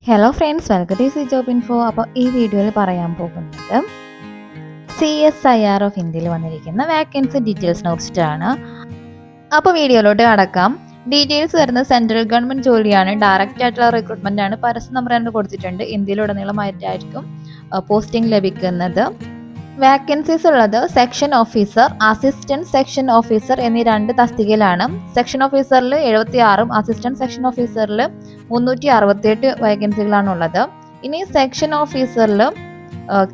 Hello friends, welcome to C job info. അപ്പോൾ ഈ വീഡിയോയിൽ പറയാൻ പോകുന്നത് CSIR ഓഫ് ഇന്ത്യയിൽ വന്നിരിക്കുന്ന വാക്കൻസി ഡീറ്റെയിൽസിനെ കുറിച്ചിട്ടാണ്. അപ്പോൾ വീഡിയോയിലോട്ട് കടക്കാം. ഡീറ്റെയിൽസ് വരുന്നത് സെൻട്രൽ ഗവൺമെൻറ് ജോലിയാണ്, ഡയറക്റ്റ് ആയിട്ടുള്ള റിക്രൂട്ട്മെൻ്റ് ആണ്. പരസ്യ നമ്പർ തന്നെ കൊടുത്തിട്ടുണ്ട്. ഇന്ത്യയിലുടനീളമായിട്ടായിരിക്കും പോസ്റ്റിംഗ് ലഭിക്കുന്നത്. വാക്കൻസീസ് ഉള്ളത് section officer, assistant section officer എന്നീ 2 തസ്തികയിലാണ്. സെക്ഷൻ ഓഫീസറിൽ 76ഉം അസിസ്റ്റന്റ് സെക്ഷൻ ഓഫീസറിൽ 368 വേക്കൻസികളാണ് ഉള്ളത്. ഇനി സെക്ഷൻ ഓഫീസറിൽ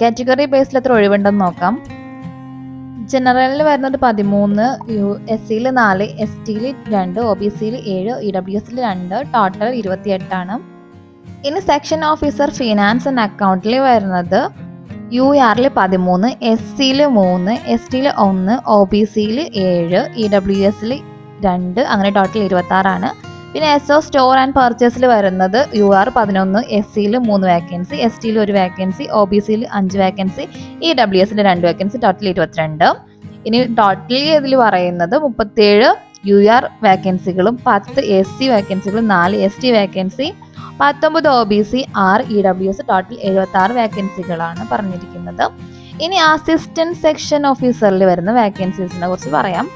കാറ്റഗറി ബേസിൽ എത്ര ഒഴിവുണ്ടെന്ന് നോക്കാം. ജനറലിൽ വരുന്നത് 13, SCയിൽ 4, STയിൽ 2, OBCയിൽ 7, EWSയിൽ 2, ടോട്ടൽ 28 ആണ്. ഇനി സെക്ഷൻ ഓഫീസർ ഫിനാൻസ് ആൻഡ് അക്കൗണ്ടിൽ വരുന്നത് URൽ 13, SCയിൽ 3, STയിൽ 1, OBCയിൽ 7, EWSയിൽ 2, അങ്ങനെ ടോട്ടൽ 26 ആണ്. പിന്നെ SO സ്റ്റോർ ആൻഡ് പർച്ചേസിൽ വരുന്നത് UR 11, SCയിൽ 3 വേക്കൻസി, STയിൽ 1 വേക്കൻസി, OBCയിൽ 5 വേക്കൻസി, EWSയിൽ 2 വേക്കൻസി, ടോട്ടൽ 22. ഇനി ടോട്ടലി ഇതിൽ പറയുന്നത് 37 UR വേക്കൻസികളും 10 SC വേക്കൻസികളും 4 ST vacancy, 19 OBC, 6 EWS, total 76 വേക്കൻസികളാണ് പറഞ്ഞിരിക്കുന്നത്. ഇനി അസിസ്റ്റന്റ് സെക്ഷൻ ഓഫീസറിൽ വരുന്ന വേക്കൻസീസിനെ കുറിച്ച് പറയാം.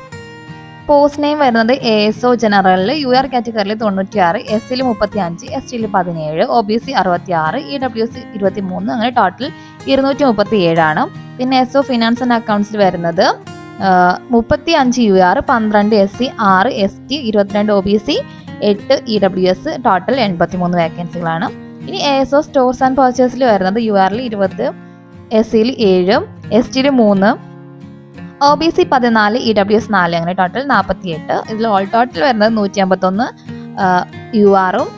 പോസ്റ്റ് നെയിം വരുന്നത് ASO ജനറലിൽ UR കാറ്റഗറിയിൽ 96, SCയിൽ 35, STയിൽ 17, OBC 66, EWS 23, അങ്ങനെ ടോട്ടൽ 237 ആണ്. പിന്നെ SO ഫിനാൻസ് ആൻഡ് അക്കൗണ്ട്സിൽ വരുന്നത് 35 UR, 12 SC, 6 ST, 22 OBC, 8 EWS, total 83 വേക്കൻസികളാണ്. ഇനി ASO സ്റ്റോർസ് ആൻഡ് പർച്ചേസിൽ വരുന്നത് URൽ 20, SCയിൽ 7, STയിൽ 3, OBC 14, EWS 4, അങ്ങനെ ടോട്ടൽ 48. ഇതിൽ ഓൾ ടോട്ടൽ വരുന്നത് 151 URഉം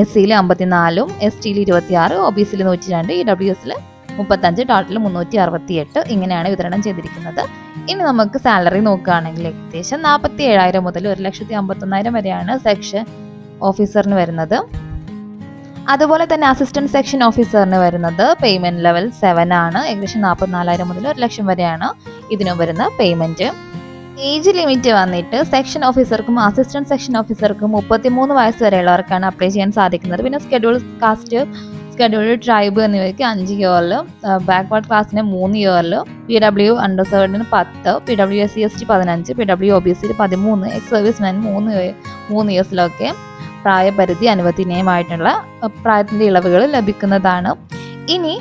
SCയിൽ 54, STയിൽ 26, OBCയിൽ 102, EWSൽ 35, ടോട്ടൽ 368. ഇങ്ങനെയാണ് വിതരണം ചെയ്തിരിക്കുന്നത്. ഇനി നമുക്ക് സാലറി നോക്കുകയാണെങ്കിൽ ഏകദേശം 47,000 മുതൽ 1,51,000 വരെയാണ് സെക്ഷൻ ഓഫീസറിന് വരുന്നത്. അതുപോലെ തന്നെ അസിസ്റ്റന്റ് സെക്ഷൻ ഓഫീസറിന് വരുന്നത് പേയ്മെന്റ് ലെവൽ 7 ആണ്. ഏകദേശം 44,000 മുതൽ 1,00,000 വരെയാണ് ഇതിനും വരുന്ന പേയ്മെന്റ്. ഏജ് ലിമിറ്റ് വന്നിട്ട് സെക്ഷൻ ഓഫീസർക്കും അസിസ്റ്റന്റ് സെക്ഷൻ ഓഫീസർക്കും 33 വയസ്സ് വരെയുള്ളവർക്കാണ് അപ്ലൈ ചെയ്യാൻ സാധിക്കുന്നത്. പിന്നെ സ്കെഡ്യൂൾ കാസ്റ്റ്, സ്കെഡ്യൂൾഡ് ട്രൈബ് എന്നിവയ്ക്ക് 5 ഇയറിൽ, ബാക്ക്വേർഡ് ക്ലാസ്സിന് 3 ഇയറിൽ, PW അണ്ടർസേർഡിന് 10, PW SC/ST 15, PW OBCയിൽ 13, ex serviceman 3 ഇയേഴ്സിലൊക്കെ പ്രായപരിധി അനുവദനീയമായിട്ടുള്ള പ്രായത്തിൻ്റെ ഇളവുകൾ ലഭിക്കുന്നതാണ്. ഇനി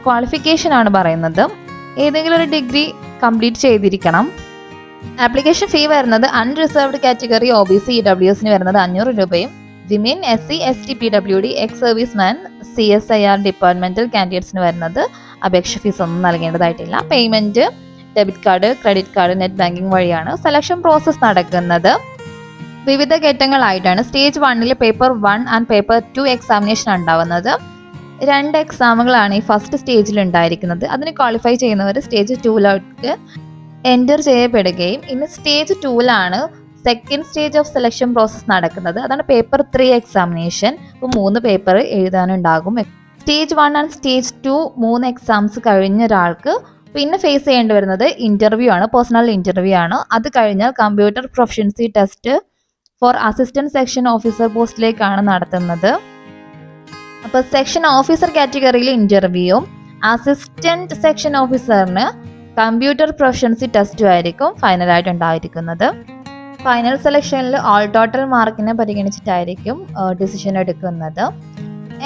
ക്വാളിഫിക്കേഷൻ ആണ് പറയുന്നത്. ഏതെങ്കിലും ഒരു ഡിഗ്രി കംപ്ലീറ്റ് ചെയ്തിരിക്കണം. ആപ്ലിക്കേഷൻ ഫീ വരുന്നത് അൺറിസർവ്ഡ് കാറ്റഗറി OBC EWSന് വരുന്നത് 500 രൂപയും, women SC ST PWD ex serviceman CSIR departmental കാൻഡിഡേറ്റ്സിന് വരുന്നത് അപേക്ഷ ഫീസ് ഒന്നും നൽകേണ്ടതായിട്ടില്ല. Payment debit card, credit card, net banking വഴിയാണ്. സെലക്ഷൻ പ്രോസസ് നടക്കുന്നത് വിവിധ ഘട്ടങ്ങളായിട്ടാണ്. സ്റ്റേജ് 1ൽ പേപ്പർ 1 ആൻഡ് പേപ്പർ 2 എക്സാമിനേഷൻ ഉണ്ടാവുന്നത്. 2 എക്സാമുകളാണ് ഈ ഫസ്റ്റ് സ്റ്റേജിൽ ഉണ്ടായിരിക്കുന്നത്. അതിന് ക്വാളിഫൈ ചെയ്യുന്നവർ സ്റ്റേജ് 2ലേക്ക് എൻറ്റർ ചെയ്യപ്പെടുകയും ഇനി സ്റ്റേജ് 2ലാണ് second stage of selection process നടക്കുന്നത്. അതാണ് പേപ്പർ 3 എക്സാമിനേഷൻ. ഇപ്പോൾ 3 പേപ്പർ എഴുതാനുണ്ടാകും. സ്റ്റേജ് 1 ആൻഡ് സ്റ്റേജ് 2 3 എക്സാംസ് കഴിഞ്ഞ ഒരാൾക്ക് പിന്നെ ഫേസ് ചെയ്യേണ്ടി വരുന്നത് ഇന്റർവ്യൂ ആണ്, പേഴ്സണൽ ഇന്റർവ്യൂ ആണ്. അത് കഴിഞ്ഞാൽ computer proficiency test for assistant section officer പോസ്റ്റിലേക്കാണ് നടത്തുന്നത്. അപ്പോൾ സെക്ഷൻ ഓഫീസർ കാറ്റഗറിയിൽ ഇന്റർവ്യൂവും അസിസ്റ്റന്റ് സെക്ഷൻ ഓഫീസറിന് കമ്പ്യൂട്ടർ പ്രൊഫഷ്യൻസി ടെസ്റ്റും ആയിരിക്കും ഫൈനലായിട്ട് ഉണ്ടായിരിക്കുന്നത്. ഫൈനൽ സെലക്ഷനിൽ ഓൾ ടോട്ടൽ മാർക്കിനെ പരിഗണിച്ചിട്ടായിരിക്കും ഡിസിഷൻ എടുക്കുന്നത്.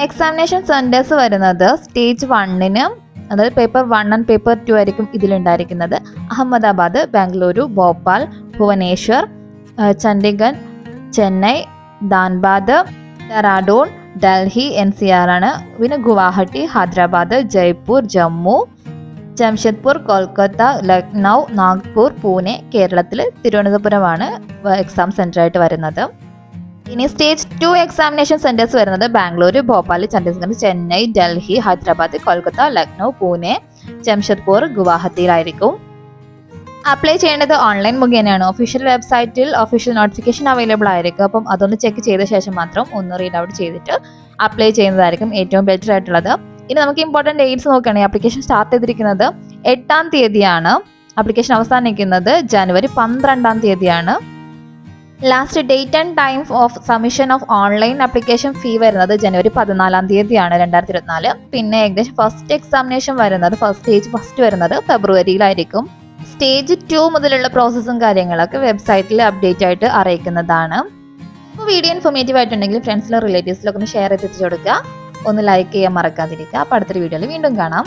എക്സാമിനേഷൻ സെന്റേഴ്സ് വരുന്നത് സ്റ്റേജ് 1ന്, അതായത് പേപ്പർ 1 ആൻഡ് പേപ്പർ 2 ആയിരിക്കും ഇതിലുണ്ടായിരിക്കുന്നത്. അഹമ്മദാബാദ്, ബാംഗ്ലൂരു, ഭോപ്പാൽ, ഭുവനേശ്വർ, ചണ്ഡീഗഡ്, ചെന്നൈ, ധാൻബാദ്, ഡെറാഡൂൺ, ഡൽഹി NCR ആണ്. പിന്നെ ഗുവാഹട്ടി, ഹൈദരാബാദ്, ജയ്പൂർ, ജമ്മു, ജംഷഡ്പൂർ, കൊൽക്കത്ത, ലക്നൗ, നാഗ്പൂർ, പൂനെ, കേരളത്തിൽ തിരുവനന്തപുരമാണ് എക്സാം സെന്റർ ആയിട്ട് വരുന്നത്. ഇനി സ്റ്റേജ് 2 എക്സാമിനേഷൻ സെന്റേഴ്സ് വരുന്നത് ബാംഗ്ലൂർ, ഭോപ്പാൽ, ചണ്ഡീഗഡ്, ചെന്നൈ, ഡൽഹി, ഹൈദരാബാദ്, കൊൽക്കത്ത, ലക്നൗ, പൂനെ, ജംഷഡ്പൂർ, ഗുവാഹത്തിയിലായിരിക്കും. അപ്ലൈ ചെയ്യേണ്ടത് ഓൺലൈൻ മുഖേനയാണ്. ഒഫീഷ്യൽ വെബ്സൈറ്റിൽ ഒഫീഷ്യൽ നോട്ടിഫിക്കേഷൻ അവൈലബിൾ ആയിരിക്കും. അപ്പം അതൊന്ന് ചെക്ക് ചെയ്ത ശേഷം മാത്രം ഒന്ന് റീഡ് ഔട്ട് ചെയ്തിട്ട് അപ്ലൈ ചെയ്യുന്നതായിരിക്കും ഏറ്റവും ബെറ്റർ ആയിട്ടുള്ളത്. ഇനി നമുക്ക് ഇമ്പോർട്ടൻറ്റ് ഡേറ്റ്സ് നോക്കുകയാണെങ്കിൽ ആപ്ലിക്കേഷൻ സ്റ്റാർട്ട് ചെയ്തിരിക്കുന്നത് 8-ാം തീയതിയാണ്. ആപ്ലിക്കേഷൻ അവസാനിക്കുന്നത് ജനുവരി 12-ാം തീയതിയാണ്. Last date and time of submission of online application fee വരുന്നത് ജനുവരി 14 തീയതിയാണ് 2024. പിന്നെ ഏകദേശം ഫസ്റ്റ് എക്സാമിനേഷൻ വരുന്നത് ഫസ്റ്റ് വരുന്നത് ഫെബ്രുവരിയിലായിരിക്കും. സ്റ്റേജ് 2 മുതലുള്ള പ്രോസസ്സും കാര്യങ്ങളൊക്കെ വെബ്സൈറ്റിൽ അപ്ഡേറ്റ് ആയിട്ട് അറിയിക്കുന്നതാണ്. അപ്പോൾ വീഡിയോ ഇൻഫോർമേറ്റീവ് ആയിട്ടുണ്ടെങ്കിൽ ഫ്രണ്ട്സിലും റിലേറ്റീവ്സിലൊക്കെ ഒന്ന് ഷെയർ ചെയ്ത് കൊടുക്കുക. ഒന്ന് ലൈക്ക് ചെയ്യാൻ മറക്കാതിരിക്കുക. അപ്പോൾ അടുത്തൊരു വീഡിയോയിൽ വീണ്ടും കാണാം.